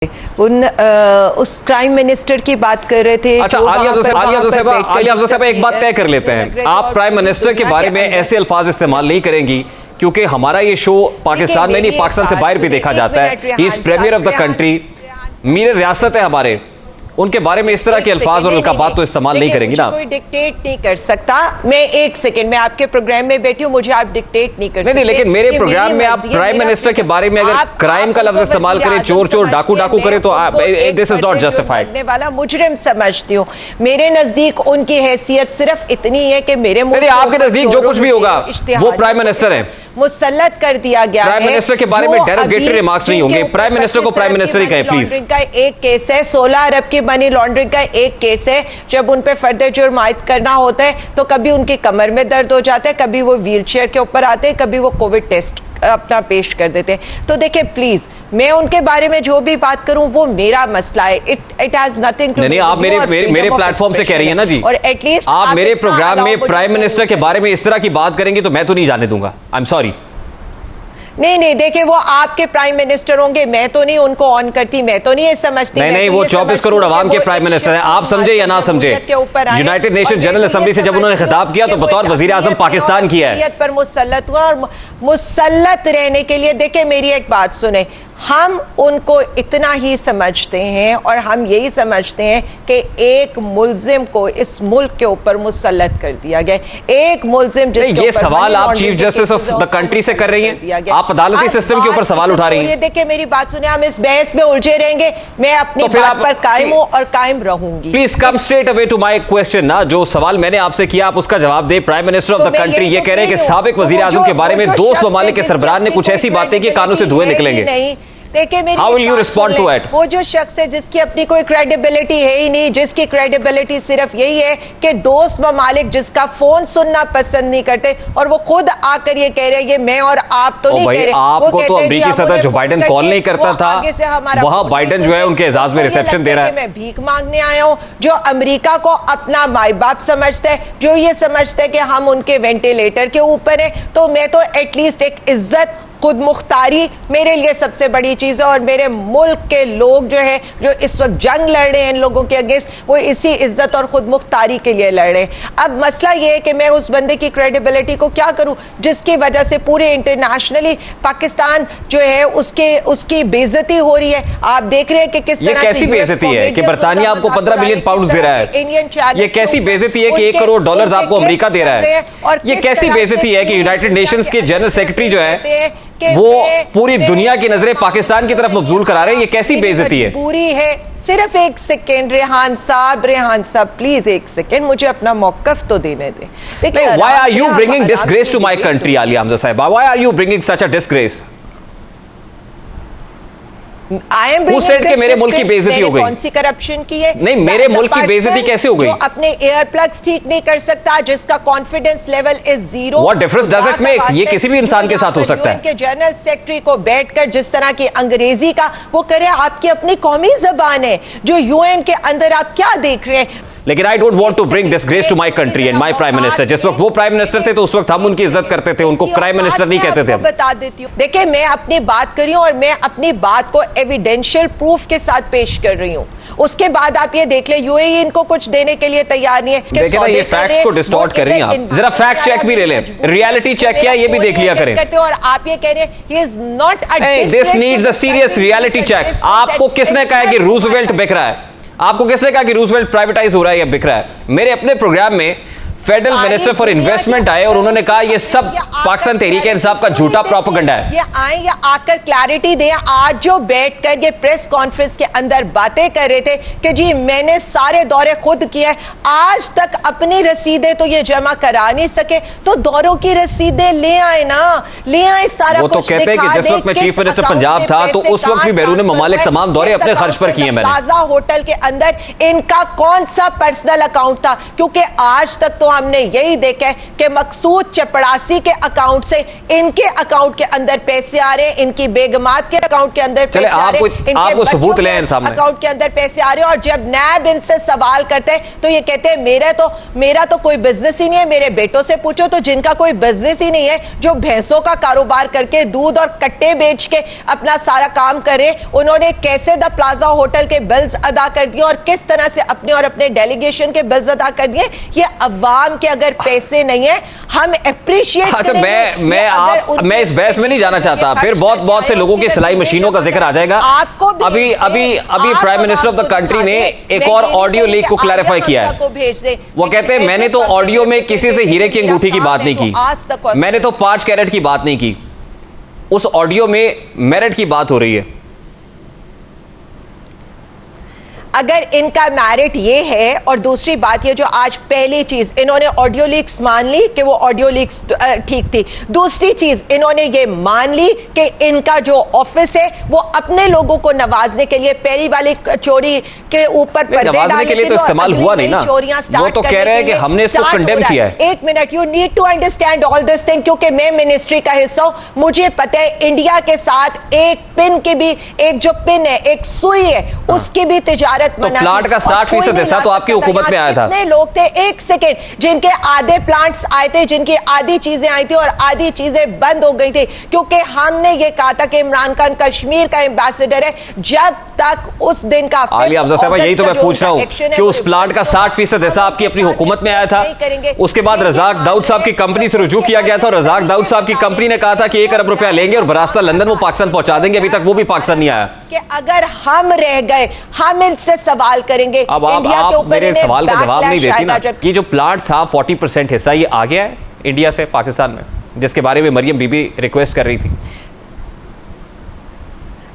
उस crime minister की बात कर रहे थे। अच्छा, आलिया अफजल साहब एक बात तय कर लेते हैं, आप प्राइम मिनिस्टर के बारे में ऐसे अल्फाज इस्तेमाल नहीं करेंगी क्योंकि हमारा ये शो पाकिस्तान में नहीं पाकिस्तान से बाहर भी देखा जाता है। He is premier of the country, मीर रियासत है हमारे, उनके बारे में इस तरह के अल्फाज और अल्काबात तो इस्तेमाल नहीं करेंगी ना। कोई डिक्टेट नहीं कर सकता। मैं एक सेकंड में आपके प्रोग्राम में बैठी हूं, मुझे आप डिक्टेट नहीं कर सकते। नहीं, लेकिन मेरे प्रोग्राम में आप प्राइम मिनिस्टर के बारे में अगर क्राइम का लफ्ज इस्तेमाल करें, चोर चोर डाकू डाकू करें, तो दिस इज नॉट जस्टिफाइड। वाला मुजरिम समझती हूँ। मेरे नजदीक उनकी हैसियत सिर्फ इतनी है कि मेरे आपके नजदीक जो कुछ भी होगा वो प्राइम मिनिस्टर है, मुसल्लत कर दिया गया है। प्राइम मिनिस्टर के बारे में डेरोगेटरी रिमार्क्स नहीं होंगे। प्राइम मिनिस्टर को प्राइम मिनिस्टर ही कहें प्लीज। का एक केस है, 16 अरब की मनी लॉन्ड्रिंग का एक केस है। जब उन पे फर्दर जुर्म आयद करना होता है तो कभी उनकी कमर में दर्द हो जाता है, कभी वो व्हीलचेयर के ऊपर आते हैं, कभी वो कोविड टेस्ट अपना पेश कर देते हैं। तो देखिए प्लीज, मैं उनके बारे में जो भी बात करूं वो मेरा मसला है। It has nothing to do. नहीं, आप मेरे प्लेटफॉर्म से कह रही है ना जी, और एटलीस्ट आप मेरे प्रोग्राम में प्राइम मिनिस्टर के बारे में इस तरह की बात करेंगे तो मैं तो नहीं जाने दूंगा। I am sorry. नहीं, देखिए वो आपके प्राइम मिनिस्टर होंगे, मैं तो नहीं उनको ऑन करती, मैं तो नहीं ये समझती। नहीं, वो 24 करोड़ आवाम के प्राइम मिनिस्टर हैं। आप समझे या ना समझे, यूनाइटेड नेशन जनरल असेंबली से जब उन्होंने खिताब किया तो बतौर वजीर आजम पाकिस्तान किया है। पर मुसल्लत हुआ, और मुसल्लत रहने के लिए देखिए मेरी एक बात सुने, हम उनको इतना ही समझते हैं और हम यही समझते हैं कि एक मुल्जिम को इस मुल्क के ऊपर मुसल्लत कर दिया गया। एक मुल्जिम जिसके ये सवाल आप chief justice of the country से कर रही हैं, आप अदालती सिस्टम के ऊपर सवाल उठा रही हैं। देखिए मेरी बात सुनिए, हम इस बहस में उलझे रहेंगे, मैं अपनी बात पर कायम हूं और कायम रहूंगी। Please come straight away to my question ना, जो सवाल मैंने आपसे किया आप उसका जवाब दे। Prime minister of the country ये कह रहे हैं कि साबिक वजीर आजम के बारे में दोस्त ममालिक के सरबराह ने कुछ ऐसी बातें की कानों से धुएं निकलेंगे। देखिए मेरी how will you respond to it? वो जो शख्स है जिसकी अपनी कोई क्रेडिबिलिटी है ही नहीं, जिसकी क्रेडिबिलिटी सिर्फ यही है कि दोस्त ममालिक जिसका फोन सुनना पसंद नहीं करते, और वो खुद आकर ये कह रहे हैं, ये मैं और आप तो नहीं कह रहे। आपको तो अमेरिकी सदर जो बाइडेन कॉल नहीं करता था, वहां बाइडेन जो है उनके एजाज में रिसेप्शन दे रहा है। मैं भीख मांगने आया हूं। जो अमेरिका को अपना माई बाप समझता है, जो ये समझता है कि हम उनके वेंटिलेटर के ऊपर है, तो मैं तो एटलीस्ट एक इज्जत, खुद मुख्तारी मेरे लिए सबसे बड़ी चीज है। और मेरे मुल्क के लोग जो है, जो इस वक्त जंग लड़ रहे हैं इन लोगों के अगेंस्ट, वो इसी इज्जत और खुद मुख्तारी के लिए लड़ रहे हैं। अब मसला ये है कि मैं उस बंदे की क्रेडिबिलिटी को क्या करूं जिसकी वजह से पूरे इंटरनेशनली पाकिस्तान जो है उसकी बेइज्जती हो रही है। आप देख रहे हैं कि किस तरह कैसी बेइज्जती है कि बरतानिया आपको 15 मिलियन पाउंड दे रहा है। ये कैसी बेइज्जती है कि 1 करोड़ डॉलर आपको अमेरिका दे रहा है। और ये कैसी बेइज्जती है कि यूनाइटेड नेशंस के जनरल सेक्रेटरी जो है वो पूरी दुनिया की नजरें पाकिस्तान की तरफ मबजूल करा रहे हैं। ये कैसी बेइज्जती है? पूरी है। सिर्फ एक सेकेंड रेहान साहब प्लीज एक सेकेंड, मुझे अपना मौकफ तो देने दे। Why are you bringing disgrace to my country, Alia Hamza साहिबा? Why are you bringing such a disgrace? Who said कि मेरे मुल्क की बेइज्जती हो गई? कौन सी करप्शन की है? नहीं, मेरे मुल्क की बेइज्जती कैसे हो गई? जो अपने एयर प्लग्स ठीक नहीं कर सकता, जिसका confidence level is 0। What difference does it make? ये किसी भी इंसान के साथ हो सकता है। के जनरल सेक्रेटरी को बैठकर जिस तरह की अंग्रेजी का वो करे, आपकी अपनी कौमी जबान है, जो यूएन के अंदर आप क्या देख रहे हैं। लेकिन I don't want to bring disgrace to my country and my prime minister. जिस वक्त वो प्राइम मिनिस्टर थे तो उस वक्त हम उनकी इज्जत करते थे, उनको प्राइम मिनिस्टर नहीं कहते थे। बता देती हूँ, देखिए मैं अपनी बात कर रही हूँ और मैं अपनी बात को एविडेंशियल प्रूफ के साथ पेश कर रही हूँ। उसके बाद आप ये देख ले, यूएई इनको कुछ देने के लिए तैयार नहीं है। देखिए ना, ये फैक्ट्स को डिस्टॉर्ट कर रही हैं आप। जरा फैक्ट चेक भी ले लें, रियलिटी चेक क्या है ये भी देख लिया करें। और आप ये कह रहे हैं he is not a this needs a serious reality check. आपको किसने कहा कि रूजवेल्ट बिक रहा है? आपको किसने कहा कि रूजवेल्ट प्राइवेटाइज हो रहा है या बिक रहा है? मेरे अपने प्रोग्राम में फेडरल मिनिस्टर फॉर इन्वेस्टमेंट आए और उन्होंने कहा ये सब पाकिस्तान तहरीक इंसाफ का झूठा प्रोपेगेंडा है। ये आए या आकर क्लैरिटी दें। आज जो बैठकर ये प्रेस कॉन्फ्रेंस के अंदर बातें कर रहे थे कि जी मैंने सारे दौरे खुद किए, आज तक अपनी रसीदें तो ये जमा करा नहीं सके, तो दौरों की रसीदें ले आए ना, ले आए सारा। वो तो कहते हैं कि जिस वक्त मैं चीफ मिनिस्टर पंजाब था तो उस वक्त भी बैरून ममालिक तमाम दौरे अपने खर्च पर किए मैंने। प्लाजा होटल के अंदर इनका कौन सा पर्सनल अकाउंट था? क्योंकि आज तक तो हमने यही देखा है कि मकसूद चपड़ासी के अकाउंट से इनके अकाउंट के अंदर पैसे आ रहे हैं, इनकी बेगमात के अकाउंट के अंदर पैसे आ रहे हैं, आपको सबूत ले सामने अकाउंट के अंदर पैसे आ रहे हैं। और जब नैब इनसे सवाल करते हैं तो ये कहते हैं मेरा तो कोई बिजनेस ही नहीं है, मेरे बेटों से पूछो। तो जिनका कोई बिजनेस ही नहीं है, जो भैंसों का कारोबार करके दूध और कट्टे बेच के अपना सारा काम करे, उन्होंने कैसे द प्लाजा होटल के बिल्स अदा कर दिए और किस तरह से अपने और अपने डेलीगेशन के बिल्स अदा कर दिए। ये अवाम के अगर पैसे नहीं है, हम अप्रिशिएट अच्छा, मैं इस बहस में नहीं जाना चाहता। फिर बहुत से लोगों की सिलाई मशीनों का जिक्र आ जाएगा। अभी prime minister of the country ने एक और ऑडियो लीक को क्लैरिफाई किया है। वो कहते हैं मैंने तो ऑडियो में किसी से हीरे की अंगूठी की बात नहीं की, मैंने तो 5 कैरेट की बात नहीं की, उस ऑडियो में मेरिट की बात हो रही है। अगर इनका मेरिट ये है, और दूसरी बात ये जो आज पहली चीज इन्होंने ऑडियो लीक्स मान ली कि वो ऑडियो लीक्स ठीक थी। दूसरी चीज इन्होंने ये मान ली कि इनका जो ऑफिस है वो अपने लोगों को नवाजने के लिए पहली वाली चोरी के ऊपर पर्दे नवाजने के लिए तो इस्तेमाल हुआ नहीं ना, वो तो कह रहे हैं कि हमने इसको कंडेम किया है। एक minute, you need to understand all this thing, क्योंकि मैं मिनिस्ट्री का हिस्सा हूं, मुझे पता है इंडिया के साथ एक पिन की भी, एक जो पिन है, एक सुई है, उसकी भी तिजारत तो प्लांट का 60% हिस्सा तो आपकी हुकूमत में आया था। कितने लोग थे, एक सेकेंड, जिनके आधे प्लांट्स आए थे, जिनकी आधी चीजें आई थी और आधी चीजें बंद हो गई थी, क्योंकि हमने ये कहा था कि इमरान खान कश्मीर का एम्बेसडर है। जब तक उस दिन का आलिया अफजल साहब, यही तो मैं पूछ रहा हूं कि उस प्लांट का 60% हिस्सा आपकी अपनी हुकूमत में आया था। उसके बाद रजाक दाऊद साहब की कंपनी से रुजू किया गया था और रजाक दाऊद साहब की कंपनी ने कहा था कि 1 अरब रुपया लेंगे और बरास्ता लंदन वो पाकिस्तान पहुंचा देंगे। अभी तक वो भी पाकिस्तान नहीं आया। कि अगर हम रह गए, हम इनसे सवाल करेंगे। अब आप मेरे सवाल का जवाब नहीं देती ना। ये जो प्लांट था 40% हिस्सा ये आ गया है इंडिया से पाकिस्तान में, जिसके बारे में मरियम बीबी रिक्वेस्ट कर रही थी।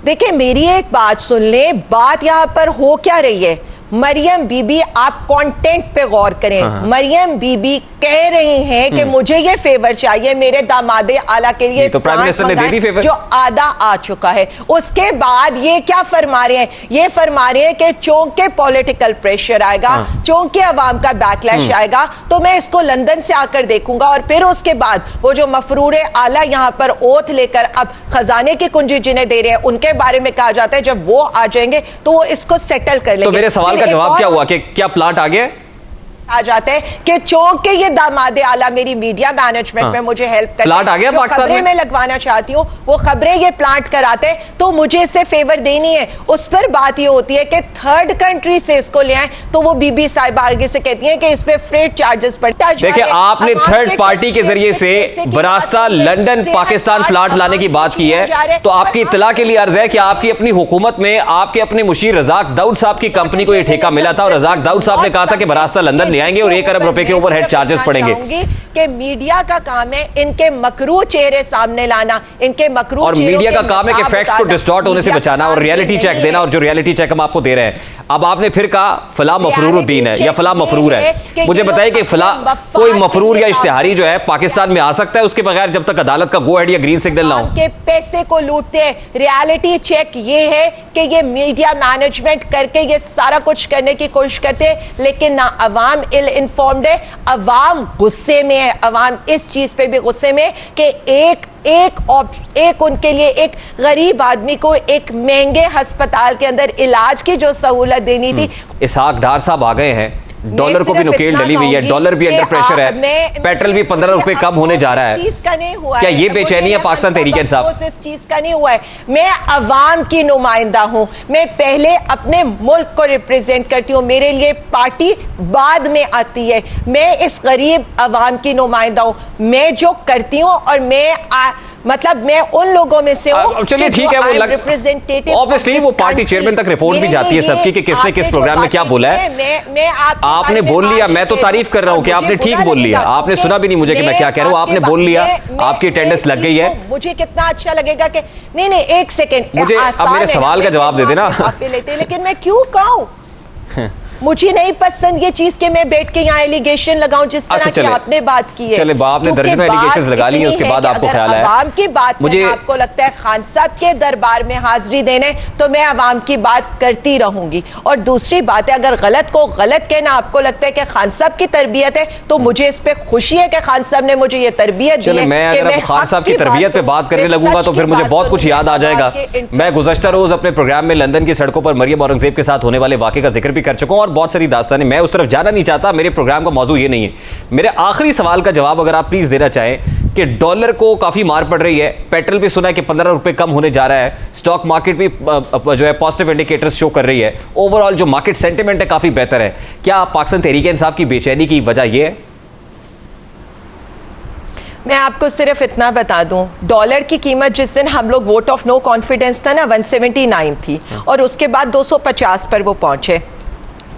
देखिए, मेरी एक बात सुन ले, बात यहां पर हो क्या रही है। मरियम बीबी, आप कंटेंट पे गौर करें। मरियम बीबी कह रही हैं कि मुझे ये फेवर चाहिए मेरे दामादे आला के लिए, तो प्राइम मिनिस्टर ने दे दी फेवर, जो आधा आ चुका है। उसके बाद ये क्या फरमा रहे हैं, ये फरमा रहे हैं कि चूंकि पॉलिटिकल प्रेशर आएगा, चूंकि अवाम का बैकलैश आएगा, तो मैं इसको लंदन से आकर देखूंगा। और फिर उसके बाद वो जो मफरूर आला यहां पर ओथ लेकर अब खजाने की कुंजी जिन्हें दे रहे हैं, उनके बारे में कहा जाता है जब वो आ जाएंगे तो वो इसको सेटल कर लेंगे। तो मेरे सवाल का जवाब क्या हुआ कि क्या प्लांट आ गया? आ जाता है कि चौंक के ये दामादे आला मेरी मीडिया मैनेजमेंट में मुझे हेल्प करते हैं। प्लांट आ गया पाकिस्तान में, मैं लगवाना चाहती हूँ वो खबरें ये प्लांट कराते तो मुझे इससे फेवर देनी है। उस पर बात ये होती है कि थर्ड कंट्री से इसको ले आए तो वो बीबी साहिबा आगे से कहती हैं कि इस पे फ्रेट चार्जेस पड़ता है। देखिए, आपने थर्ड पार्टी के जरिए से बरास्ता लंदन पाकिस्तान प्लांट लाने की बात की है, तो आपकी इत्तला के लिए अर्ज है कि आपकी अपनी हुकूमत में आपके अपने मुशीर रजाक दाऊद साहब की कंपनी को यह ठेका मिला था और रजाक दाऊद साहब ने कहा था कि बरास्ता लंदन ले आएंगे और 1 अरब रुपए के ओवरहेड चार्जेस पड़ेंगे। कि मीडिया का काम है इनके मकरू चेहरे सामने लाना, इनके मकरू और मीडिया का काम है कि फैक्ट्स को डिस्टॉर्ट होने से बचाना और रियलिटी चेक देना, और जो रियलिटी चेक हम आपको दे रहे हैं। अब आपने फिर कहा फला मफरूरुद्दीन है या फला मफरूर है। मुझे बताइए कि फला कोई मफरूर या इश्तिहारी जो है पाकिस्तान में आ सकता है उसके बगैर जब तक अदालत का गो हेड या ग्रीन सिग्नल ना हो? के पैसे को लूटते हैं। रियलिटी चेक ये है कि ये मीडिया मैनेजमेंट करके ये सारा कुछ करने की कोशिश करते हैं, लेकिन ना अवाम इल इन्फॉर्म्ड है, अवाम गुस्से में है। अवाम इस चीज पे भी गुस्से में कि एक उनके लिए एक गरीब आदमी को एक महंगे अस्पताल के अंदर इलाज की जो सहूलत देनी थी। इसहाक डार साहब आ गए हैं, डॉलर को भी नुकेल डली हुई है, डॉलर भी अंडर प्रेशर है, पेट्रोल भी 15 रुपए कम होने जा रहा है। क्या ये बेचैनी है पाकिस्तान तहरीक इंसाफ? इस चीज का नहीं हुआ है। मैं अवाम की नुमाइंदा हूं, मैं पहले अपने मुल्क को रिप्रेजेंट करती हूं, मेरे लिए पार्टी बाद में आती है। मैं इस गरीब अवाम की नुमाइंदा हूं, मैं जो करती हूं और मैं उन लोगों में से हूं। चलिए ठीक है, वो रिप्रेजेंटेटिव ऑब्वियसली वो पार्टी चेयरमैन तक रिपोर्ट भी जाती है सबकी कि किसने किस प्रोग्राम में क्या बोला है। आपने बोल लिया, मैं तो तारीफ कर रहा हूं कि आपने ठीक बोल लिया। आपने सुना भी नहीं मुझे कि मैं क्या कह रहा हूं, आपने बोल लिया, आपकी अटेंडेंस लग गई है। मुझे कितना अच्छा लगेगा कि नहीं एक सेकेंड, मुझे अब मेरे सवाल का जवाब दे देना। लेकिन मैं क्यों कहूं, मुझे नहीं पसंद ये चीज कि मैं बैठ के यहाँ एलिगेशन लगाऊं जिस तरह की आपने बात की है। चले आपने दर्जनों एलिगेशंस लगा लिए, उसके बाद आपको ख्याल आया अवाम की बात मुझे आपको लगता है खान साहब के दरबार में हाजिरी देने, तो मैं अवाम की बात करती रहूंगी। और दूसरी बात है, अगर गलत को गलत कहना आपको लगता है कि खान साहब की तरबियत है, तो मुझे इस पे खुशी है कि खान साहब ने मुझे ये तरबियत दी है। मैं अगर खान साहब की तरबियत पे बात करने लगूंगा तो फिर मुझे बहुत कुछ याद आ जाएगा। मैं गुज़श्ता रोज अपने प्रोग्राम में लंदन की सड़कों पर मरियम औरंगजेब के साथ होने वाले वाक़े का जिक्र भी कर चुका हूं और बहुत सारी दास्तानें। मैं उस तरफ जाना नहीं चाहता, मेरे प्रोग्राम का मौजू ये नहीं है। मेरे आखिरी सवाल का जवाब अगर आप प्लीज देना चाहें कि डॉलर को काफी मार पड़ रही है, पेट्रोल भी सुना है कि 15 रुपए कम होने जा रहा है, स्टॉक मार्केट भी जो है पॉजिटिव इंडिकेटर्स शो कर रही है, ओवरऑल जो मार्केट सेंटिमेंट है काफी बेहतर है। क्या पाकिस्तान तहरीक इंसाफ की बेचैनी की वजह यह है? मैं आपको सिर्फ इतना बता दूं, डॉलर की कीमत जिस दिन हम लोग वोट ऑफ नो कॉन्फिडेंस था ना 179 थी और उसके बाद 250 पर वो पहुंचे।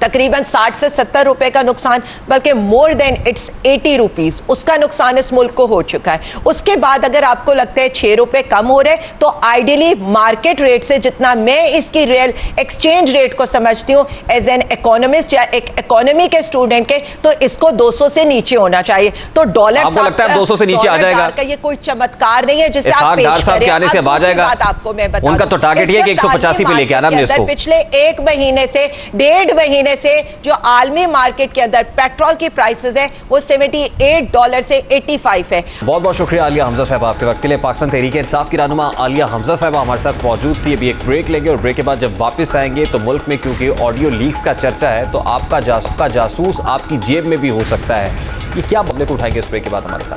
तकरीबन 60 से 70 रुपए का नुकसान, बल्कि मोर देन इट्स 80 रुपीज उसका नुकसान इस मुल्क को हो चुका है। उसके बाद अगर आपको लगता है 6 रुपए कम हो रहे, तो आइडियली मार्केट रेट से, जितना मैं इसकी रियल एक्सचेंज रेट को समझती हूँ एज एन इकोनॉमिस्ट या एक इकोनॉमी के स्टूडेंट के, तो इसको 200 से नीचे होना चाहिए। तो डॉलर आपको लगता है 200 से नीचे आ जाएगा? ये कोई चमत्कार नहीं है जिसे आप पेश करें। आने से आ जाएगा। आपको मैं बता, उनका तो टारगेट ये है कि 185 पे लेके आना। पिछले एक महीने से, 1.5 महीने से जो आलमी मार्केट के अंदर पेट्रोल की प्राइसेस है वो $78 से 85 है। बहुत बहुत शुक्रिया आलिया हमजा साहब आपके वक्त के लिए। पाकिस्तान तहरीक इंसाफ की रहनुमा आलिया हमजा साहब हमारे साथ मौजूद थी। अभी एक ब्रेक लेंगे और ब्रेक के बाद जब वापस आएंगे तो मुल्क में क्योंकि ऑडियो लीक्स का चर्चा है, तो आपका जासूस आपकी जेब में भी हो सकता है। ये क्या मामले को उठाएंगे इस ब्रेक के बाद हमारे साथ।